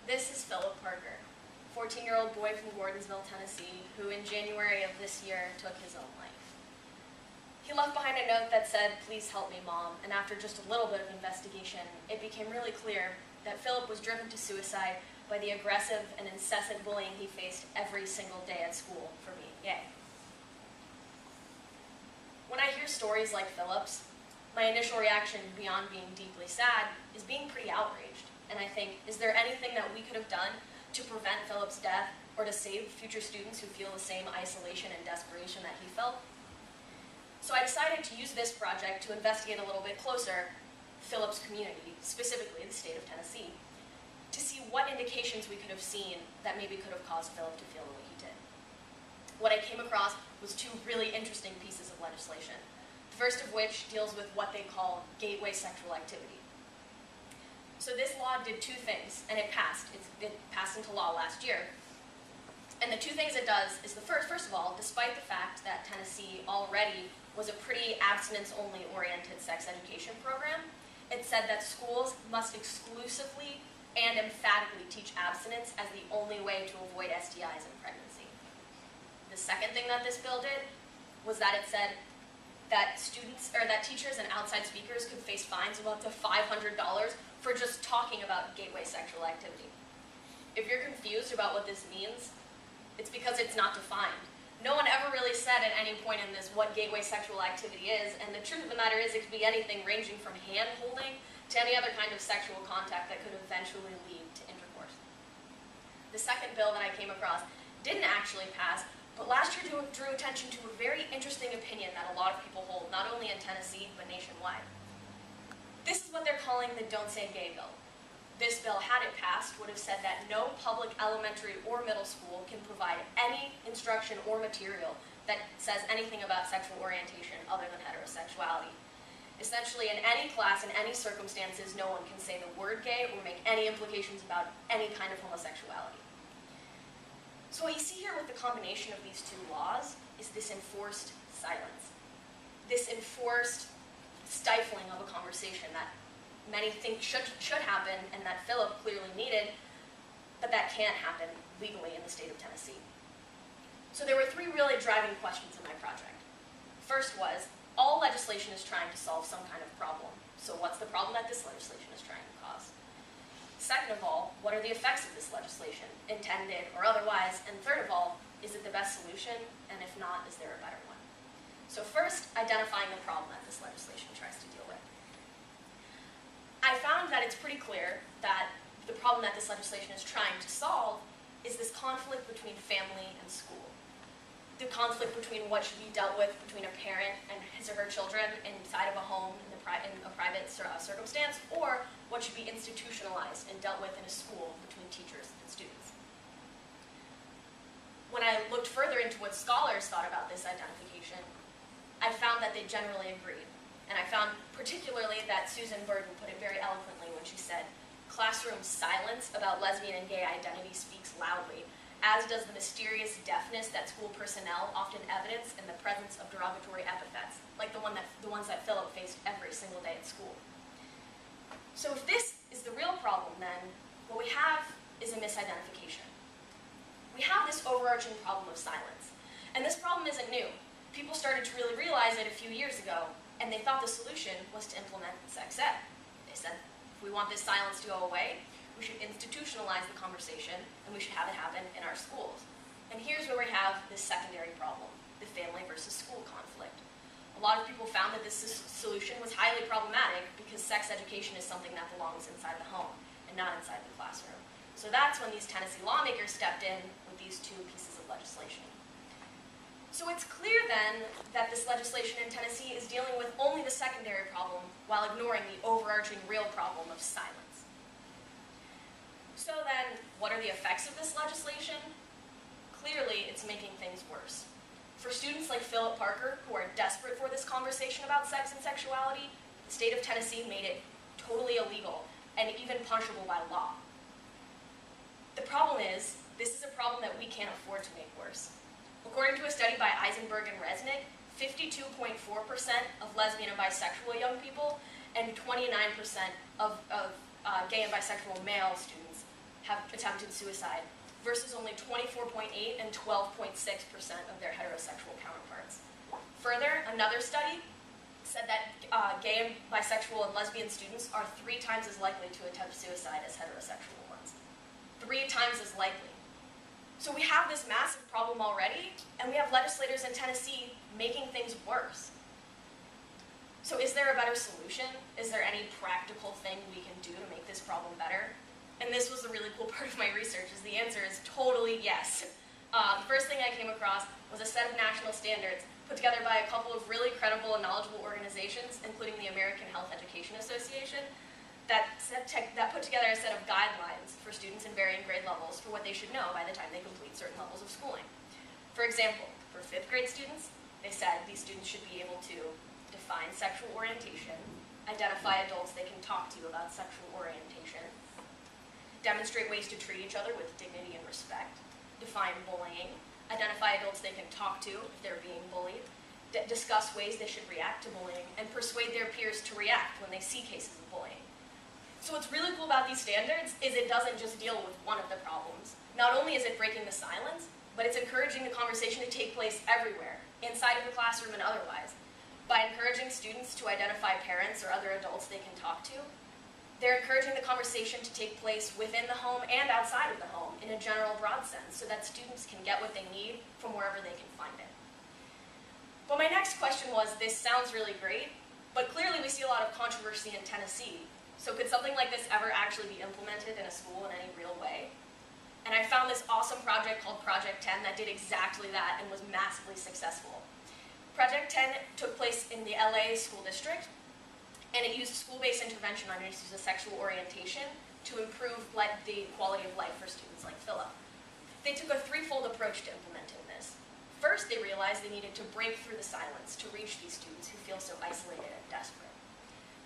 This is Philip Parker, 14-year-old boy from Gordonsville, Tennessee, who in January of this year took his own life. He left behind a note that said, "Please help me, Mom," and after just a little bit of investigation, it became really clear that Philip was driven to suicide by the aggressive and incessant bullying he faced every single day at school for being gay. When I hear stories like Philip's, my initial reaction, beyond being deeply sad, is being pretty outraged. And I think, is there anything that we could have done to prevent Philip's death or to save future students who feel the same isolation and desperation that he felt? So I decided to use this project to investigate a little bit closer Philip's community, specifically the state of Tennessee, to see what indications we could have seen that maybe could have caused Philip to feel the way he did. What I came across was two really interesting pieces of legislation, the first of which deals with what they call gateway sexual activity. So this law did two things, and it passed. It passed into law last year. And the two things it does is first of all, despite the fact that Tennessee already was a pretty abstinence-only oriented sex education program, it said that schools must exclusively and emphatically teach abstinence as the only way to avoid STIs in pregnancy. The second thing that this bill did was that it said that teachers and outside speakers could face fines of up to $500 for just talking about gateway sexual activity. If you're confused about what this means, it's because it's not defined. No one ever really said at any point in this what gateway sexual activity is, and the truth of the matter is it could be anything ranging from hand-holding to any other kind of sexual contact that could eventually lead to intercourse. The second bill that I came across didn't actually pass, but last year drew attention to a very interesting opinion that a lot of people hold, not only in Tennessee, but nationwide. This is what they're calling the Don't Say Gay bill. This bill, had it passed, would have said that no public elementary or middle school can provide any instruction or material that says anything about sexual orientation other than heterosexuality. Essentially, in any class, in any circumstances, no one can say the word gay or make any implications about any kind of homosexuality. So what you see here with the combination of these two laws is this enforced silence, this enforced stifling of a conversation that many think should happen and that Philip clearly needed, but that can't happen legally in the state of Tennessee. So there were three really driving questions in my project. First was, all legislation is trying to solve some kind of problem. So what's the problem that this legislation is trying to cause? Second of all, what are the effects of this legislation, intended or otherwise? And third of all, is it the best solution? And if not, is there a better one? So first, identifying the problem that this legislation tries to deal with. I found that it's pretty clear that the problem that this legislation is trying to solve is this conflict between family and school. The conflict between what should be dealt with between a parent and his or her children inside of a home in a private circumstance, or what should be institutionalized and dealt with in a school between teachers and students. When I looked further into what scholars thought about this identification, I found that they generally agreed. And I found particularly that Susan Burden put it very eloquently when she said, "Classroom silence about lesbian and gay identity speaks loudly, as does the mysterious deafness that school personnel often evidence in the presence of derogatory epithets, like the ones that Philip faced every single day at school." So if this is the real problem, then what we have is a misidentification. We have this overarching problem of silence. And this problem isn't new. People started to really realize it a few years ago, and they thought the solution was to implement sex ed. They said, if we want this silence to go away, we should institutionalize the conversation, and we should have it happen in our schools. And here's where we have this secondary problem, the family versus school conflict. A lot of people found that this solution was highly problematic because sex education is something that belongs inside the home and not inside the classroom. So that's when these Tennessee lawmakers stepped in with these two pieces of legislation. So it's clear then that this legislation in Tennessee is dealing with only the secondary problem while ignoring the overarching real problem of silence. So then, what are the effects of this legislation? Clearly, it's making things worse. For students like Philip Parker, who are desperate for this conversation about sex and sexuality, the state of Tennessee made it totally illegal and even punishable by law. The problem is, this is a problem that we can't afford to make worse. According to a study by Eisenberg and Resnick, 52.4% of lesbian and bisexual young people and 29% of gay and bisexual male students have attempted suicide, versus only 24.8 and 12.6% of their heterosexual counterparts. Further, another study said that gay and bisexual and lesbian students are 3 times as likely to attempt suicide as heterosexual ones. 3 times as likely. So we have this massive problem already, and we have legislators in Tennessee making things worse. So is there a better solution? Is there any practical thing we can do to make this problem better? And this was the really cool part of my research, is the answer is totally yes. The first thing I came across was a set of national standards put together by a couple of really credible and knowledgeable organizations, including the American Health Education Association, that put together a set of guidelines for students in varying grade levels for what they should know by the time they complete certain levels of schooling. For example, for 5th grade students, they said these students should be able to define sexual orientation, identify adults they can talk to about sexual orientation, demonstrate ways to treat each other with dignity and respect, define bullying, identify adults they can talk to if they're being bullied, discuss ways they should react to bullying, and persuade their peers to react when they see cases of bullying. So what's really cool about these standards is it doesn't just deal with one of the problems. Not only is it breaking the silence, but it's encouraging the conversation to take place everywhere, inside of the classroom and otherwise. By encouraging students to identify parents or other adults they can talk to, they're encouraging the conversation to take place within the home and outside of the home in a general broad sense so that students can get what they need from wherever they can find it. But my next question was, this sounds really great, but clearly we see a lot of controversy in Tennessee. So could something like this ever actually be implemented in a school in any real way? And I found this awesome project called Project 10 that did exactly that and was massively successful. Project 10 took place in the LA school district, and it used school-based intervention on issues of sexual orientation to improve the quality of life for students like Philip. They took a 3-fold approach to implementing this. First, they realized they needed to break through the silence to reach these students who feel so isolated and desperate.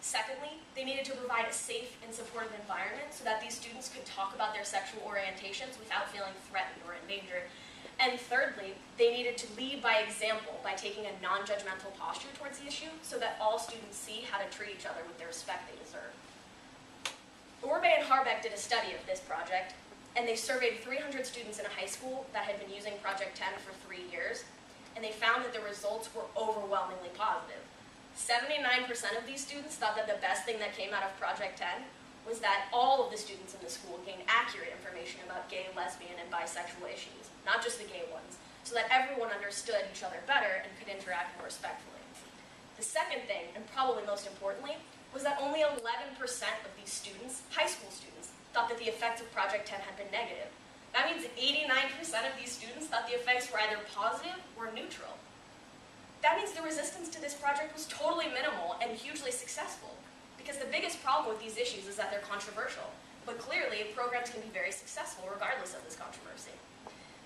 Secondly, they needed to provide a safe and supportive environment so that these students could talk about their sexual orientations without feeling threatened or endangered. And thirdly, they needed to lead by example by taking a non-judgmental posture towards the issue so that all students see how to treat each other with the respect they deserve. Orbe and Harbeck did a study of this project, and they surveyed 300 students in a high school that had been using Project 10 for 3 years, and they found that the results were overwhelmingly positive. 79% of these students thought that the best thing that came out of Project 10 was that all of the students in the school gained accurate information about gay, lesbian, and bisexual issues, not just the gay ones, so that everyone understood each other better and could interact more respectfully. The second thing, and probably most importantly, was that only 11% of these students, high school students, thought that the effects of Project 10 had been negative. That means 89% of these students thought the effects were either positive or neutral. That means the resistance to this project was totally minimal and hugely successful, because the biggest problem with these issues is that they're controversial, but clearly programs can be very successful regardless of this controversy.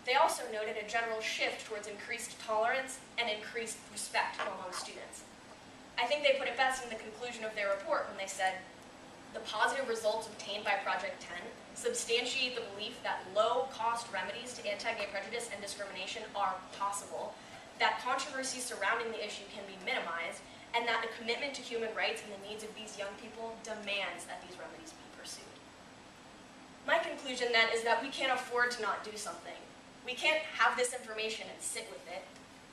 They also noted a general shift towards increased tolerance and increased respect among students. I think they put it best in the conclusion of their report when they said, the positive results obtained by Project 10 substantiate the belief that low-cost remedies to anti-gay prejudice and discrimination are possible, that controversy surrounding the issue can be minimized, and that the commitment to human rights and the needs of these young people demands that these remedies be pursued. My conclusion then is that we can't afford to not do something. We can't have this information and sit with it.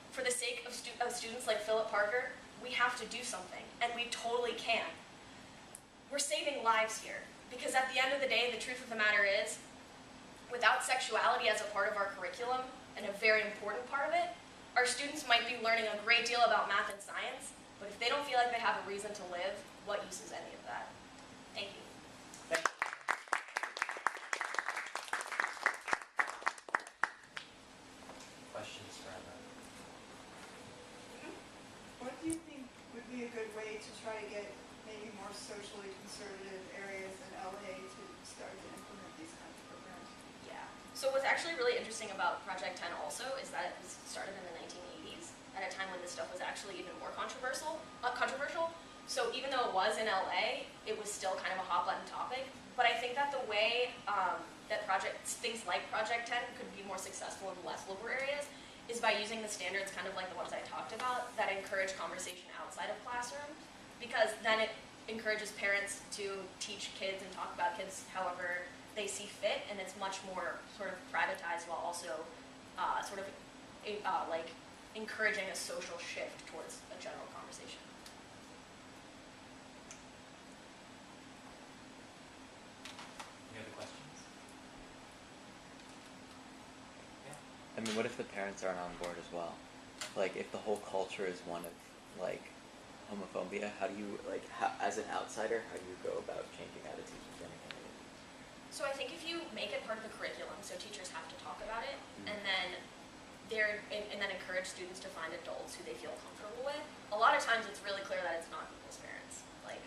For the sake of students like Philip Parker, we have to do something, and we totally can. We're saving lives here, because at the end of the day, the truth of the matter is, without sexuality as a part of our curriculum, and a very important part of it, our students might be learning a great deal about math and science, but if they don't feel like they have a reason to live, what use is any of that? Thank you. Questions for Emma? What do you think would be a good way to try to get maybe more socially conservative areas in LA to start to implement these kinds of programs? Yeah. So what's actually really interesting about Project 10 also is that it was started in the 1980s, at a time when this stuff was actually even more controversial. So even though it was in LA, it was still kind of a hot button topic. But I think that the way that things like Project 10 could be more successful in less liberal areas is by using the standards kind of like the ones I talked about that encourage conversation outside of classroom, because then it encourages parents to teach kids and talk about kids however they see fit, and it's much more sort of privatized while also sort of like encouraging a social shift towards a general conversation. Any other questions? Yeah. I mean, what if the parents aren't on board as well? Like, if the whole culture is one of, like, homophobia, how do you, like, as an outsider, how do you go about changing attitudes within a community? So I think if you make it part of the curriculum, so teachers have to talk about it, Mm. and then and then encourage students to find adults who they feel comfortable with. A lot of times it's really clear that it's not people's parents. Like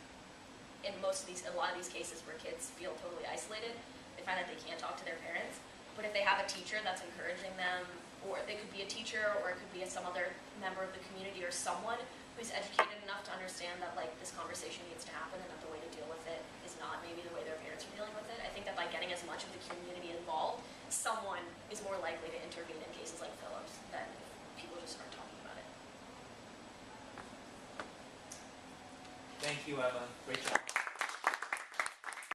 in a lot of these cases where kids feel totally isolated, they find that they can't talk to their parents. But if they have a teacher that's encouraging them, or it could be a teacher, or it could be some other member of the community, or someone who's educated enough to understand that like this conversation needs to happen and that the way to deal with it is not maybe the way their parents are dealing with it. I think that by getting as much of the community involved, someone is more likely to intervene in cases like Phillips than if people just aren't talking about it. Thank you, Emma. Great job.